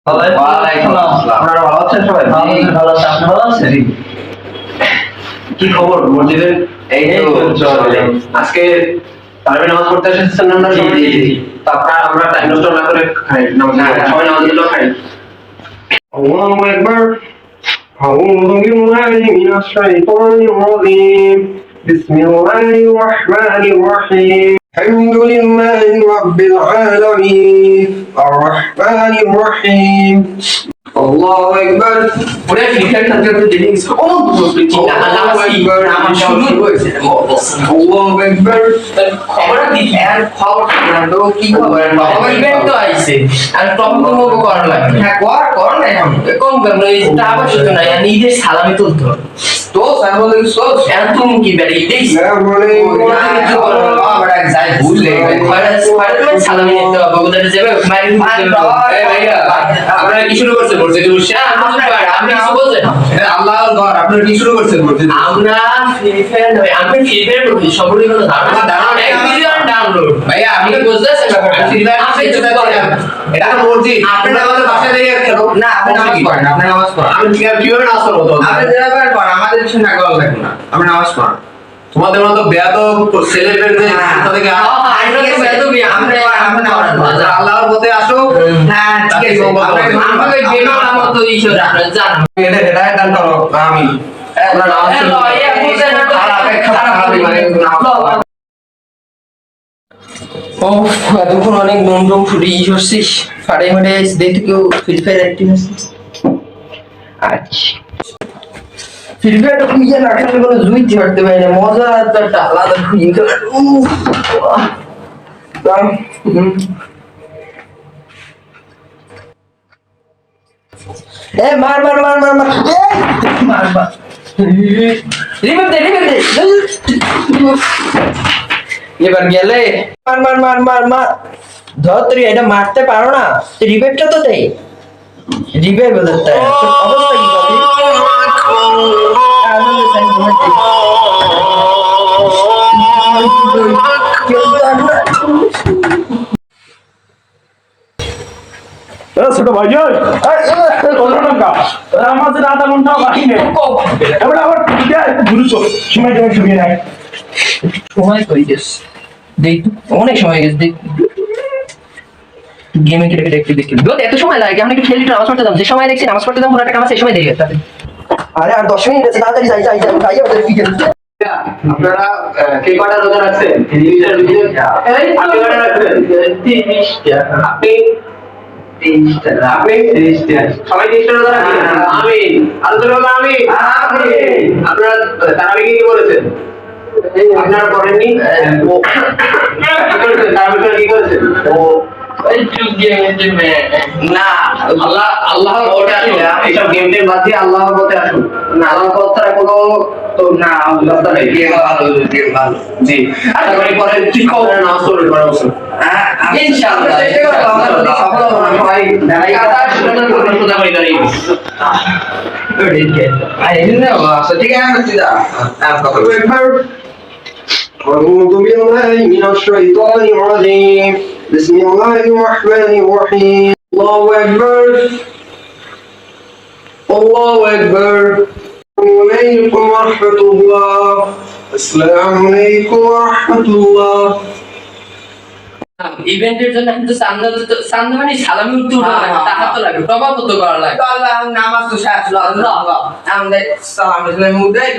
ওয়ালাইকুম আসসালাম। আপনারা ভালো আছেন সবাই? ভালো আছি, আপনি ভালো আছেন? কি খবর মসজিদের? এই তো চলে। আজকে তারাবি নামাজ পড়তে এসেছেন না জি, সবাই? জি, জি। তো আমরা টাইম নষ্ট না করে খাই নামাজ, সবাই নামাজ গুলো খাই। আল্লাহু আকবার। আউযু বিল্লাহি মিনাশ শাইতানির রাজীম। বিসমিল্লাহির রহমানির রহিম। আলহামদুলিল্লাহি রাব্বিল আলামিন। আর-রাহমানির রহিম। আল্লাহু আকবার। ওরে ফিল্টার থাকতে তো দেখে গেছে। ও চিন্তা আল্লাহ আকবার। আমার শুরু হয়েছে। আল্লাহু আকবার। খবর দিই আর খবর না তো কি খবর বাবা ইভেন্ট তো আইছে আর টপ কমো করার লাগে হ্যাঁ কর না এখন কম কেন এই আবশ্যক নাই আর নিজের সালামি তুলতো তো স্যার বলে স্যার তুমি কি বেরি দেই স্যার বলে আমরা যাই ভুললে খয়রা সালামি নিতে হবে ওদের যাবে মারি ভাইয়া আপনারা কি শুরু করছেন বলতে কি বলছেন আপনি কিছু বলছেন আল্লাহর ঘর আপনারা কি শুরু করছেন বলতে আমরা ফ্রি ফায়ার নয় আমি ফ্রি ফায়ার করি সবরই কোনো ধারণা 1 মিলিয়ন ডাউনলোড ভাইয়া আপনি বুঝতেছেন ব্যাপারটা ফ্রি ফায়ার আপনি আপনি যেটা করেন এটা তো মসজিদ আপনি আমাদের বাসায় দিয়ে খেলো না আপনি নামাজ পড়েন আপনি নামাজ পড়েন আমি কিভাবে নামাজ পড়বো তো আপনি যেটা করেন পড়েন আমাদের কিছু না করা লাগবে না আপনি নামাজ পড়েন তোমাদের মতো বেয়াদব ছেলেপেলেদের থেকে আল্লাহর পথে আসো। হ্যাঁ ঠিক আছে আমাকে গেমে আমার তো ঈশ্বর আপনারা জানেন এটা দান করো আমি আমরা নামাজ ও এতক্ষণ অনেক বন্ধু ফুটি করছিস ফাড়ে ফাড়ে দেখতে কেউ ফ্রি ফায়ার অ্যাক্টিভ আছে আচ্ছা ফ্রি ফায়ারটা খুঁজে না আসলে কোনো জুই ধরতে পারি না মজা একটা আলাদা খুঁজে এ মার মার মার মার মার মার মার রিমেভ দে এবার গেলে মার মার মার মার মার ধর তুই এটা মারতে পারো না তুই রিভাইভটা তো দেই রিভাইভ বলতে অবস্থা কি ছোট ভাই আমাদের আধা ঘন্টা বাকি নেই এবার আবার দ্রুত সময় জমে শুকিয়ে নাই সময় হয়ে গেছে দেখ অনেক সময় গেছে দেখ গেমে কেটে কেটে একটু দেখি এত সময় লাগে আমি একটু খেলি নামাজ পড়তে যাবো যে সময় দেখছি নামাজ পড়তে যাবো পুরোটা কাজ সেই সময় দেরি হচ্ছে আরে আর 10 মিনিট আছে তাড়াতাড়ি যাই ওদের কি আপনারা কে কটা রোজা রাখছেন? 30টার ভিতরে আপনি কটা রাখছেন? 30টা আপনি 30টা আপনি 30টা সবাই 30টা রোজা রাখেন? আমিন আল্লাহু আকবার আমিন আমিন আপনারা তারাবি কি করেছেন? আপনারা করেননি? ও কি করেছেন? তারাবি কি করেছেন? ও ওই চুপ দিয়ে না আল্লাহর পথে আসুন এইসব গেম টেম বাদ দিয়ে আল্লাহর পথে আসুন না আল্লাহর পথ ছাড়া কোনো তো না রাস্তা নেই ভালো জি আশা করি পরে ঠিক হবে নামাজ পড়বে পরে বছর ইনশাআল্লাহ চেষ্টা করব আমরা যদি সফল হব না সবাই দাঁড়াই কথা শুনে সোজা করে দাঁড়িয়ে ঠিক আছে أعوذ بالله من الشيطان الرجيم بسم الله الرحمن الرحيم الله أكبر الله أكبر السلام عليكم ورحمة الله السلام عليكم ورحمة الله ইভেন্টের জন্য কিন্তু সামনে মানে সালামি উঠতে টাকা তো লাগে প্রভাব তো করা লাগে নামাজ তো শেষ আল্লাহ আমাদের সালাম মুদ্রাই